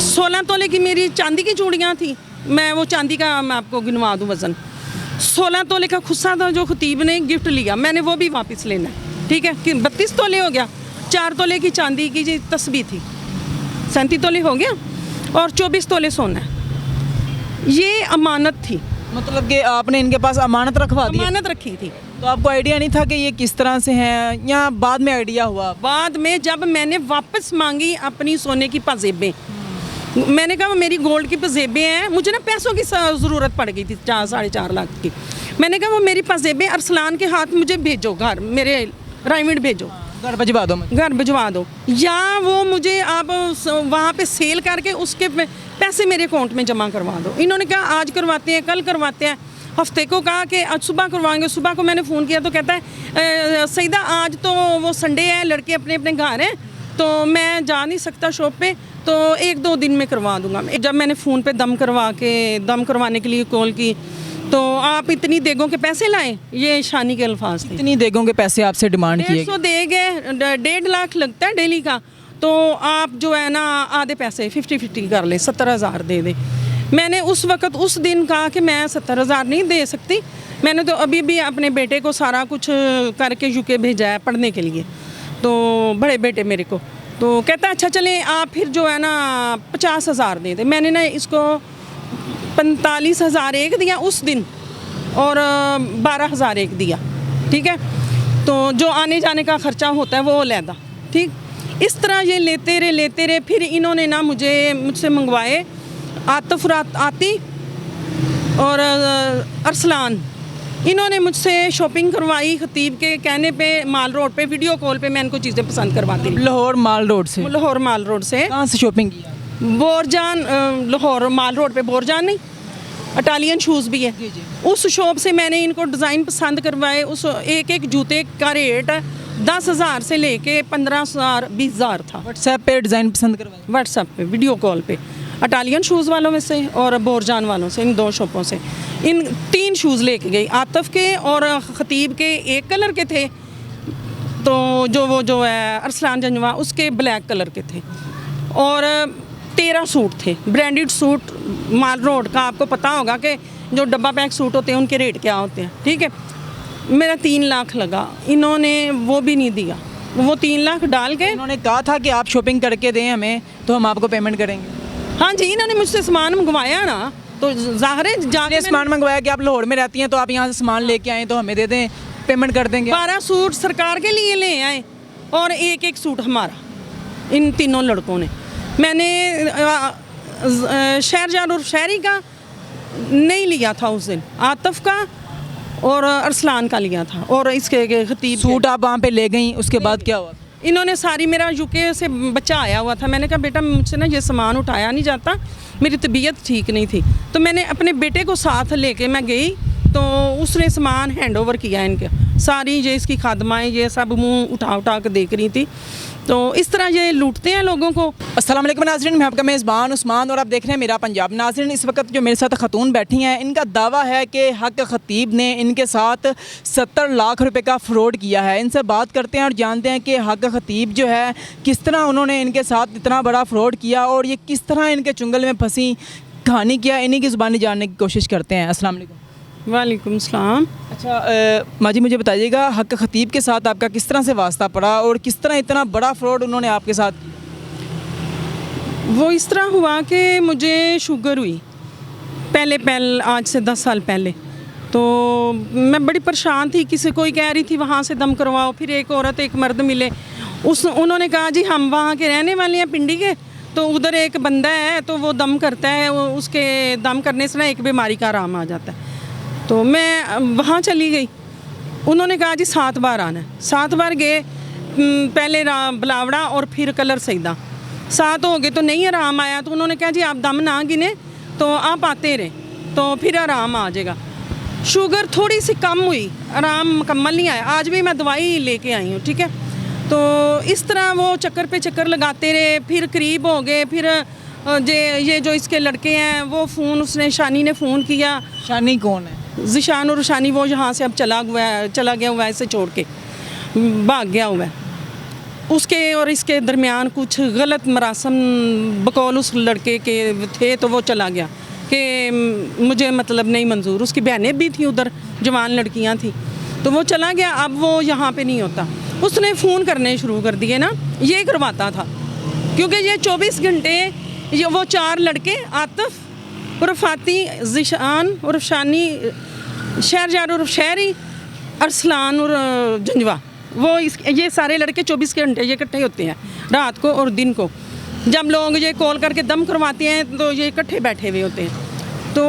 16 तोले की मेरी चांदी की चूड़ियाँ थी। मैं वो चांदी का मैं आपको गिनवा दूँ वज़न। 16 तोले का खुस्सा था जो खतीब ने गिफ्ट लिया, मैंने वो भी वापस लेना है, ठीक है। कि 32 तोले हो गया। 4 तोले की चांदी की जी तस्बीह थी, 37 तोले हो गया, और 24 तोले सोना है। ये अमानत थी, मतलब कि आपने इनके पास अमानत रखवा दी? अमानत रखी थी। तो आपको आइडिया नहीं था कि ये किस तरह से हैं, या बाद में आइडिया हुआ? बाद में जब मैंने वापस मांगी अपनी सोने की पाजेबें, मैंने कहा मेरी गोल्ड की पाजेबें हैं, मुझे ना पैसों की ज़रूरत पड़ गई थी 4-4.5 लाख की। मैंने कहा वो मेरी पाजेबें अरसलान के हाथ मुझे भेजो, घर मेरे रायमिंड भेजो, घर भिजवा दो मुझे। घर भिजवा दो, या वो मुझे आप वहाँ पे सेल करके उसके पैसे मेरे अकाउंट में जमा करवा दो। इन्होंने कहा आज करवाते हैं, कल करवाते हैं। हफ्ते को कहा कि आज सुबह करवाएंगे। सुबह को मैंने फ़ोन किया तो कहता है सईदा आज तो वो संडे है, लड़के अपने अपने घर हैं, तो मैं जा नहीं सकता शॉप पे, तो 1-2 दिन में करवा दूंगा। जब मैंने फ़ोन पे दम करवाने के लिए कॉल की, तो आप इतनी देगों के पैसे लाएं, ये शानी के अल्फाज थे। इतनी देगों के पैसे आपसे डिमांड किए? 150 देंगे, 1.5 लाख लगता है डेली का, तो आप जो है ना आधे पैसे 50-50 कर ले, 70,000 दे दे। मैंने उस वक़्त उस दिन कहा कि मैं 70,000 नहीं दे सकती। मैंने तो अभी भी अपने बेटे को सारा कुछ करके यूके भेजा है पढ़ने के लिए, तो बड़े बेटे मेरे को, तो कहता अच्छा चलें आप फिर जो है ना 50,000 दे दे। मैंने ना इसको 45,000 एक दिया उस दिन, और 12,000 एक दिया, ठीक है। तो जो आने जाने का ख़र्चा होता है वो अलहदा, ठीक। इस तरह ये लेते रहे। फिर इन्होंने ना मुझसे मंगवाए आतिफ आती और अरसलान, इन्होंने मुझसे शॉपिंग करवाई खतीब के कहने पे, माल रोड पे वीडियो कॉल पे मैं इनको चीज़ें पसंद करवाती। लाहौर माल रोड से? लाहौर माल रोड से। कहाँ से शॉपिंग किया? बोरजान, लाहौर माल रोड पे बोरजान नहीं, इटालियन शूज़ भी है, उस शॉप से मैंने इनको डिज़ाइन पसंद करवाए। उस एक जूते का रेट 10,000 से लेके 15,000 20,000 था। व्हाट्सएप पे डिज़ाइन पसंद करवाए? व्हाट्सएप पे वीडियो कॉल पे, इटालियन शूज़ वालों में से और बोरजान वालों से, इन 2 शॉपों से इन 3 शूज़ लेके गई। आतिफ के और खतीब के एक कलर के थे, तो जो है अरसलान जंजवा उसके ब्लैक कलर के थे, और 13 सूट थे, ब्रांडेड सूट। माल रोड का आपको पता होगा कि जो डब्बा पैक सूट होते हैं उनके रेट क्या होते हैं, ठीक है। मेरा 3 लाख लगा, इन्होंने वो भी नहीं दिया। वो 3 लाख डाल के उन्होंने कहा था कि आप शॉपिंग करके दें हमें, तो हम आपको पेमेंट करेंगे। हाँ जी, इन्होंने मुझसे सामान मंगवाया ना, तो ज़ाहिर है जाके सामान मंगवाया कि आप लाहौर में रहती हैं, तो आप यहाँ से सामान लेके आएँ तो हमें दे दें, पेमेंट कर देंगे। 12 सूट सरकार के लिए ले आए, और एक सूट हमारा, इन तीनों लड़कों ने। मैंने शहरजान और शहरी का नहीं लिया था उस दिन, आतिफ का और अरसलान का लिया था, और इसके खतीब सूट आप वहाँ पे ले गई, उसके बाद क्या हुआ? इन्होंने सारी, मेरा यूके से बच्चा आया हुआ था, मैंने कहा बेटा मुझसे ना ये सामान उठाया नहीं जाता, मेरी तबीयत ठीक नहीं थी, तो मैंने अपने बेटे को साथ लेके मैं गई, तो उसने सामान हैंड ओवर किया इनके। सारी ये इसकी खादमाएँ ये सब मुंह उठा के देख रही थी। तो इस तरह ये लूटते हैं लोगों को। अस्सलाम वालेकुम नाज़रीन, मैं आपका मेज़बान उस्मान और आप देख रहे हैं मेरा पंजाब। नाज़रीन, इस वक्त जो मेरे साथ खतून बैठी हैं, इनका दावा है कि हक खतीब ने इनके साथ 70 लाख रुपए का फ्रॉड किया है। इनसे बात करते हैं और जानते हैं कि हक खतीब जो है किस तरह उन्होंने इनके साथ इतना बड़ा फ्रॉड किया और ये किस तरह इनके चुंगल में फंसी कहानी किया, इन्हीं की ज़ुबानी जानने की कोशिश करते हैं। अस्सलाम वालेकुम। वालेकुम सलाम। अच्छा माजी, मुझे बताइएगा हक खतीब के साथ आपका किस तरह से वास्ता पड़ा और किस तरह इतना बड़ा फ्रॉड उन्होंने आपके साथ किया? वो इस तरह हुआ कि मुझे शुगर हुई पहले आज से 10 साल पहले, तो मैं बड़ी परेशान थी। किसी कोई कह रही थी वहाँ से दम करवाओ, फिर एक औरत एक मर्द मिले, उन्होंने कहा जी हम वहाँ के रहने वाले हैं पिंडी के, तो उधर एक बंदा है तो वो दम करता है, उसके दम करने से ना एक बीमारी का आराम आ जाता है। तो मैं वहाँ चली गई, उन्होंने कहा जी 7 बार आना है। 7 बार गए, पहले बलावड़ा और फिर कलर सईदा, 7 हो गए तो नहीं आराम आया, तो उन्होंने कहा जी आप दम ना गिने तो आप आते रहे तो फिर आराम आ जाएगा। शुगर थोड़ी सी कम हुई, आराम मुकम्मल नहीं आया। आज भी मैं दवाई लेके आई हूँ, ठीक है। तो इस तरह वो चक्कर पे चक्कर लगाते रहे, फिर करीब हो गए। फिर ये जो इसके लड़के हैं वो फ़ोन, उसने शानी ने फ़ोन किया। शानी कौन है? ज़िशान और शानी, वो यहाँ से अब चला गया हुआ है, इसे छोड़ के भाग गया हुआ है। उसके और इसके दरमियान कुछ गलत मरासम बकौल उस लड़के के थे, तो वो चला गया कि मुझे मतलब नहीं मंजूर। उसकी बहनें भी थी उधर, जवान लड़कियां थी, तो वो चला गया। अब वो यहाँ पे नहीं होता। उसने फ़ोन करने शुरू कर दिए ना, ये करवाता था, क्योंकि ये 24 घंटे ये वो 4 लड़के, आतिफ उर्फ फाती, ज़िशान उर्फ शानी, शहरजार उर्फ शहरी, अरसलान और जंजवा, वो ये सारे लड़के 24 घंटे ये इकट्ठे होते हैं, रात को और दिन को। जब लोग ये कॉल करके दम करवाते हैं तो ये इकट्ठे बैठे हुए होते हैं। तो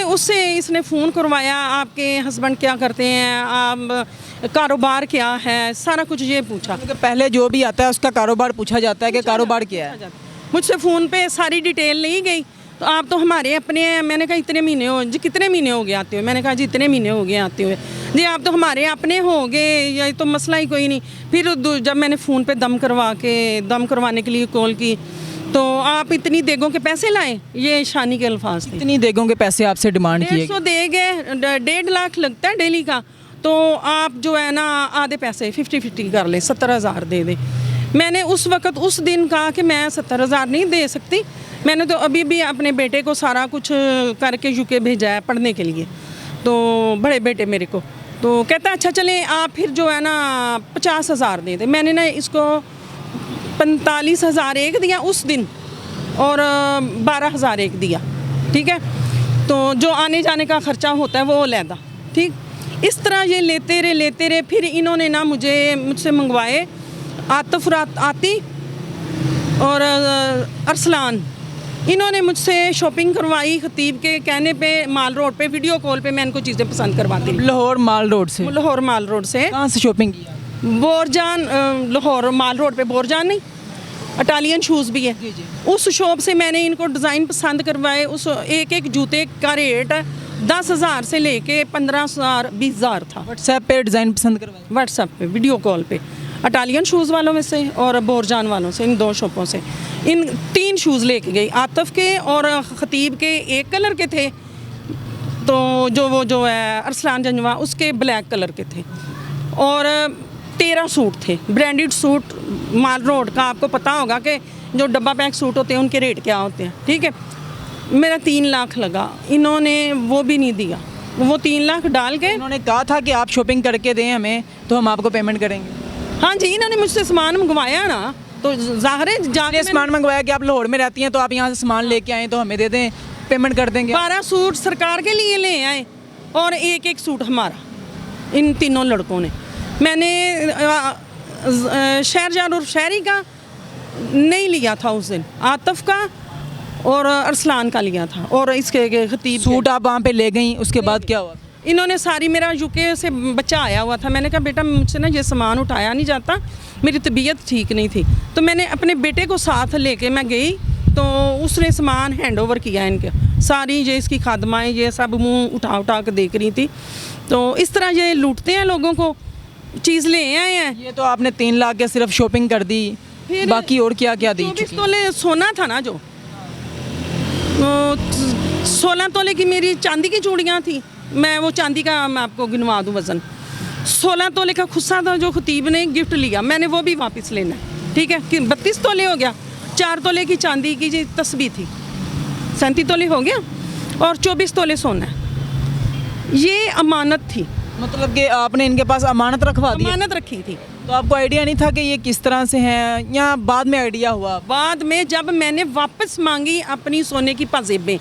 उससे इसने फ़ोन करवाया, आपके हस्बैंड क्या करते हैं, आप कारोबार क्या है, सारा कुछ ये पूछा। क्योंकि पहले जो भी आता है उसका कारोबार पूछा जाता है कि कारोबार क्या है। मुझसे फ़ोन पे सारी डिटेल नहीं गई, तो आप तो हमारे अपने हैं। मैंने कहा इतने महीने हो जी, कितने महीने हो गए आते हुए? मैंने कहा जी इतने महीने हो गए आते हुए। जी आप तो हमारे अपने हो गए, या तो मसला ही कोई नहीं। फिर जब मैंने फ़ोन पे दम करवाने के लिए कॉल की, तो आप इतनी देगों के पैसे लाए, ये शानी के अल्फाज थे। इतनी देगों के पैसे आपसे डिमांड किए 150 दे गए, 1.5 लाख लगता है डेली का, तो आप जो है ना आधे पैसे 50-50 कर ले, 70,000 दे दे। मैंने उस वक़्त उस दिन कहा कि मैं 70,000 नहीं दे सकती। मैंने तो अभी भी अपने बेटे को सारा कुछ करके यूके भेजा है पढ़ने के लिए, तो बड़े बेटे मेरे को। तो कहता अच्छा चले आप फिर जो है ना 50,000 दे दे। मैंने ना इसको 45,000 एक दिया उस दिन, और 12,000 एक दिया, ठीक है। तो जो आने जाने का ख़र्चा होता है वो अलहदा, ठीक। इस तरह ये लेते रहे। फिर इन्होंने ना मुझसे मंगवाए आतिफ आती और अरसलान, इन्होंने मुझसे शॉपिंग करवाई खतीब के कहने पे, माल रोड पे वीडियो कॉल पे मैं इनको चीज़ें पसंद करवाती। लाहौर माल रोड से? लाहौर माल रोड से। कहाँ से शॉपिंग की? बोरजान, लाहौर माल रोड पे बोरजान नहीं, इटालियन शूज़ भी है, उस शॉप से मैंने इनको डिज़ाइन पसंद करवाए। उस एक जूते का रेट 10,000 से लेके 15,000 20,000 था। व्हाट्सएप पे डिज़ाइन पसंद करवाए? व्हाट्सएप पे वीडियो कॉल पे, इटालियन शूज़ वालों में से और बोरजान वालों से, इन 2 शॉपों से। इन 3 शूज़ लेके गई, आतिफ के और खतीब के एक कलर के थे, तो जो है अरसलान जंजवा उसके ब्लैक कलर के थे, और 13 सूट थे, ब्रांडेड सूट। माल रोड का आपको पता होगा कि जो डब्बा पैक सूट होते हैं उनके रेट क्या होते हैं, ठीक है। मेरा 3 लाख लगा, इन्होंने वो भी नहीं दिया। वो 3 लाख डाल के उन्होंने कहा था कि आप शॉपिंग करके दें हमें तो हम आपको पेमेंट करेंगे। हाँ जी, इन्होंने मुझसे सामान मंगवाया ना, तो ज़ाहिर है जाके सामान मंगवाया कि आप लाहौर में रहती हैं तो आप यहाँ से सामान लेके आएँ तो हमें दे दें, पेमेंट कर देंगे। 12 सूट सरकार के लिए ले आए और एक सूट हमारा, इन तीनों लड़कों ने। मैंने शहरजार और शहरी का नहीं लिया था उस दिन, आतिफ का और अरसलान का लिया था, और इसके खतीब सूट आप वहाँ पे ले गई, उसके बाद क्या हुआ? इन्होंने सारी, मेरा यूके से बच्चा आया हुआ था, मैंने कहा बेटा मुझसे ना ये सामान उठाया नहीं जाता, मेरी तबीयत ठीक नहीं थी, तो मैंने अपने बेटे को साथ लेके मैं गई, तो उसने सामान हैंड ओवर किया इनके। सारी ये इसकी खादमाएँ ये सब मुंह उठा के देख रही थी। तो इस तरह ये लूटते हैं लोगों को, चीज़ ले आए हैं। ये तो आपने 3 लाख के सिर्फ शॉपिंग कर दी, बाकी और क्या क्या दी? 24 तोले सोना था ना, जो 16 तोले की मेरी चांदी की चूड़ियाँ थी। मैं वो चांदी का मैं आपको गिनवा दूँ वज़न, 16 तोले का खुस्सा था जो खतीब ने गिफ्ट लिया, मैंने वो भी वापस लेना है, ठीक है। कि 32 तोले हो गया, 4 तोले की चांदी की जी तस्बीह थी, 37 तोले हो गया, और 24 तोले सोना। ये अमानत थी, मतलब कि आपने इनके पास अमानत रखवा दी? अमानत रखी थी। तो आपको आइडिया नहीं था कि ये किस तरह से हैं, या बाद में आइडिया हुआ? बाद में जब मैंने वापस मांगी अपनी सोने की पाजेबें,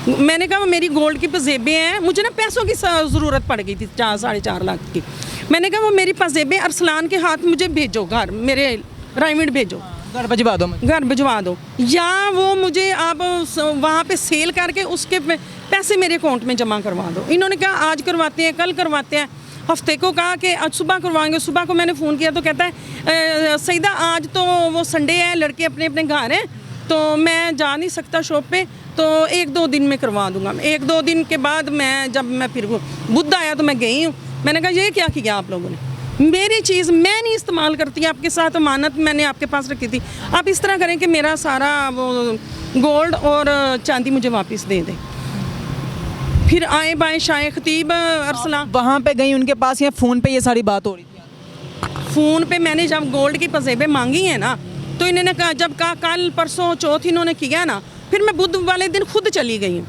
मैंने कहा वो मेरी गोल्ड की पाजेबें हैं, मुझे ना पैसों की ज़रूरत पड़ गई थी 4-4.5 लाख की। मैंने कहा वो मेरी पाजेबें अरसलान के हाथ मुझे भेजो, घर मेरे राइमिड भेजो, घर भिजवा दो, घर भिजवा दो, या वो मुझे आप वहाँ पे सेल करके उसके पैसे मेरे अकाउंट में जमा करवा दो। इन्होंने कहा आज करवाते हैं, कल करवाते हैं। हफ्ते को कहा कि आज सुबह करवाएंगे। सुबह को मैंने फ़ोन किया तो कहता है सईदा आज तो वो संडे है, लड़के अपने अपने घर हैं, तो मैं जा नहीं सकता शॉप पे, तो 1-2 दिन में करवा दूंगा। 1-2 दिन के बाद जब मैं फिर बुध आया तो मैं गई हूँ। मैंने कहा ये क्या किया आप लोगों ने, मेरी चीज़ मैं नहीं इस्तेमाल करती, आपके साथ अमानत मैंने आपके पास रखी थी, आप इस तरह करें कि मेरा सारा वो गोल्ड और चांदी मुझे वापस दे दें। फिर आए बाएँ शाये खतीब अरसलान वहाँ पे गई उनके पास, या फ़ोन पे ये सारी बात हो रही थी? फ़ोन पे मैंने जब गोल्ड की पजेबें मांगी हैं ना, तो इन्होंने कहा, जब कहा कल परसों चौथ इन्होंने किया ना, फिर मैं बुध वाले दिन खुद चली गई हूँ।